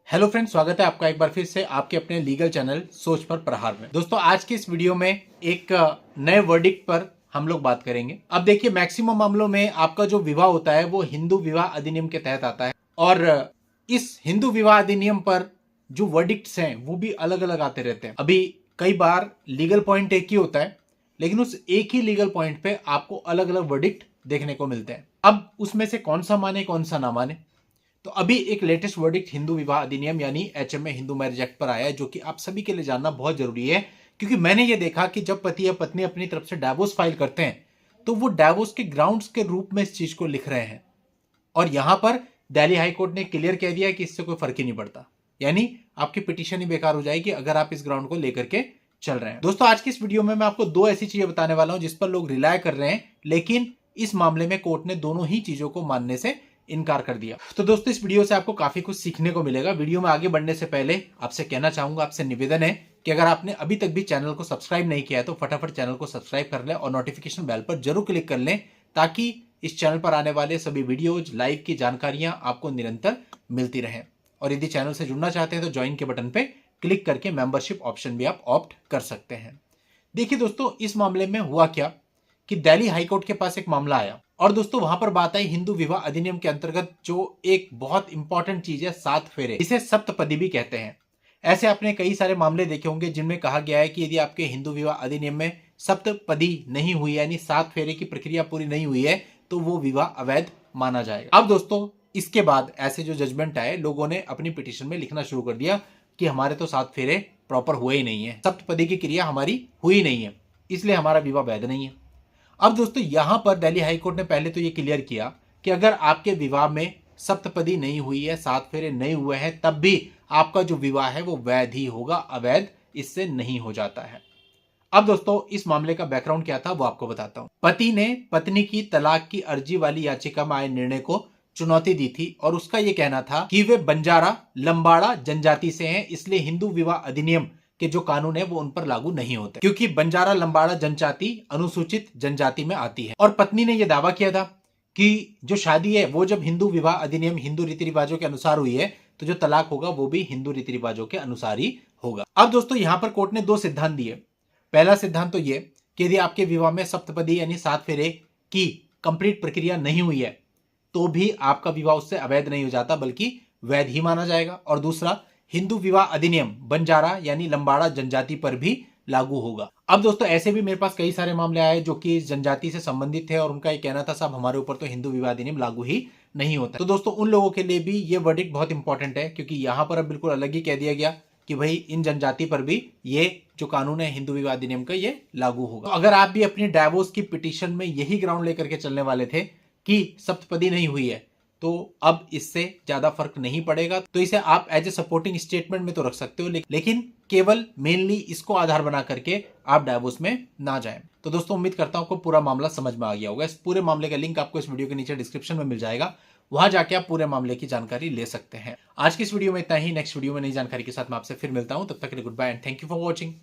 Hello friends, स्वागत है आपका एक बार फिर से आपके अपने लीगल चैनल सोच पर प्रहार में। दोस्तों, आज की इस वीडियो में एक नए वर्डिक्ट पर हम लोग बात करेंगे। अब देखिए, मैक्सिमम मामलों में आपका जो विवाह होता है वो हिंदू विवाह अधिनियम के तहत आता है और इस हिंदू विवाह अधिनियम पर जो वर्डिक्ट्स हैं वो भी अलग अलग आते रहते हैं। अभी कई बार लीगल पॉइंट एक ही होता है, लेकिन उस एक ही लीगल पॉइंट पे आपको अलग अलग वर्डिक्ट देखने को मिलते हैं। अब उसमें से कौन सा माने कौन सा ना माने, तो अभी एक लेटेस्ट वर्डिक्ट हिंदू विवाह अधिनियम यानी एचएमए हिंदू मैरिज एक्ट पर आया है, जो कि आप सभी के लिए जानना बहुत जरूरी है। क्योंकि मैंने ये देखा कि जब पति या पत्नी अपनी तरफ से डाइवोर्स फाइल करते हैं तो वो डाइवोर्स के ग्राउंड्स के रूप में इस चीज को लिख रहे हैं, और यहां पर दिल्ली हाई कोर्ट ने क्लियर कह दिया कि इससे कोई फर्क ही नहीं पड़ता, यानी आपकी पिटीशन ही बेकार हो जाएगी अगर आप इस ग्राउंड को लेकर के चल रहे हैं। दोस्तों, आज की इस वीडियो में मैं आपको दो ऐसी चीजें बताने वाला हूं जिस पर लोग रिलाय कर रहे हैं, लेकिन इस मामले में कोर्ट ने दोनों ही चीजों को मानने से इनकार कर दिया। तो दोस्तों, इस वीडियो से आपको काफी कुछ सीखने को मिलेगा। वीडियो में आगे बढ़ने से पहले आपसे कहना चाहूंगा, आपसे निवेदन है कि अगर आपने अभी तक भी चैनल को सब्सक्राइब नहीं किया है तो फटाफट चैनल को सब्सक्राइब कर लें और नोटिफिकेशन बेल पर जरूर क्लिक कर लें, ताकि इस चैनल पर आने वाले सभी वीडियोज, लाइव की जानकारियां आपको निरंतर मिलती रहें। और यदि चैनल से जुड़ना चाहते हैं तो ज्वाइन के बटन पे क्लिक करके मेंबरशिप ऑप्शन भी आप ऑप्ट कर सकते हैं। देखिए दोस्तों, इस मामले में हुआ क्या कि दिल्ली हाईकोर्ट के पास एक मामला आया और दोस्तों वहां पर बात आई हिंदू विवाह अधिनियम के अंतर्गत जो एक बहुत इंपॉर्टेंट चीज है, 7 फेरे, इसे सप्तपदी भी कहते हैं। ऐसे आपने कई सारे मामले देखे होंगे जिनमें कहा गया है कि यदि आपके हिंदू विवाह अधिनियम में सप्तपदी नहीं हुई, यानी 7 फेरे की प्रक्रिया पूरी नहीं हुई है, तो वो विवाह अवैध माना जाएगा। अब दोस्तों, इसके बाद ऐसे जो जजमेंट आए, लोगों ने अपनी पिटीशन में लिखना शुरू कर दिया कि हमारे तो 7 फेरे प्रॉपर हुए ही नहीं है, सप्तपदी की क्रिया हमारी हुई नहीं है, इसलिए हमारा विवाह वैध नहीं है। अब दोस्तों, यहां पर दिल्ली हाईकोर्ट ने पहले तो यह क्लियर किया कि अगर आपके विवाह में सप्तपदी नहीं हुई है, 7 फेरे नहीं हुए हैं, तब भी आपका जो विवाह है वो वैध ही होगा, अवैध इससे नहीं हो जाता है। अब दोस्तों, इस मामले का बैकग्राउंड क्या था वो आपको बताता हूं। पति ने पत्नी की तलाक की अर्जी वाली याचिका में आए निर्णय को चुनौती दी थी और उसका यह कहना था कि वे बंजारा लंबाड़ा जनजाति से हैं, इसलिए हिंदू विवाह अधिनियम के जो कानून है वो उन पर लागू नहीं होते, क्योंकि बंजारा लंबाड़ा जनजाति अनुसूचित जनजाति में आती है। और पत्नी ने यह दावा किया था कि जो शादी है वो जब हिंदू विवाह अधिनियम हिंदू रीति रिवाजों के अनुसार हुई है, तो जो तलाक होगा वो भी हिंदू रीति रिवाजों के अनुसार ही होगा। अब दोस्तों, यहां पर कोर्ट ने 2 सिद्धांत दिए। पहला सिद्धांत तो ये कि यदि आपके विवाह में सप्तपदी यानी 7 फेरे की कंप्लीट प्रक्रिया नहीं हुई है तो भी आपका विवाह उससे अवैध नहीं हो जाता, बल्कि वैध ही माना जाएगा। और दूसरा, हिंदू विवाह अधिनियम बंजारा यानी लंबाड़ा जनजाति पर भी लागू होगा। अब दोस्तों, ऐसे भी मेरे पास कई सारे मामले आए जो कि इस जनजाति से संबंधित थे और उनका ये कहना था साहब हमारे ऊपर तो हिंदू विवाह अधिनियम लागू ही नहीं होता। तो दोस्तों, उन लोगों के लिए भी ये वर्डिक्ट बहुत इंपॉर्टेंट है, क्योंकि यहां पर अब बिल्कुल अलग ही कह दिया गया कि भाई इन जनजाति पर भी ये जो कानून है हिंदू विवाह अधिनियम का ये लागू होगा। तो अगर आप भी अपनी डाइवोर्स की पिटीशन में यही ग्राउंड लेकर के चलने वाले थे कि सप्तपदी नहीं हुई है, तो अब इससे ज्यादा फर्क नहीं पड़ेगा। तो इसे आप एज ए सपोर्टिंग स्टेटमेंट में तो रख सकते हो, लेकिन केवल मेनली इसको आधार बना करके आप डाइवोर्स में ना जाएं। तो दोस्तों, उम्मीद करता हूं आपको पूरा मामला समझ में आ गया होगा। इस पूरे मामले का लिंक आपको इस वीडियो के नीचे डिस्क्रिप्शन में मिल जाएगा, वहां जाके आप पूरे मामले की जानकारी ले सकते हैं। आज की इस वीडियो में इतना ही। नेक्स्ट वीडियो में नई जानकारी के साथ मैं आपसे फिर मिलता हूं। तब तक के लिए goodbye and thank you for watching.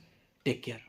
Take care.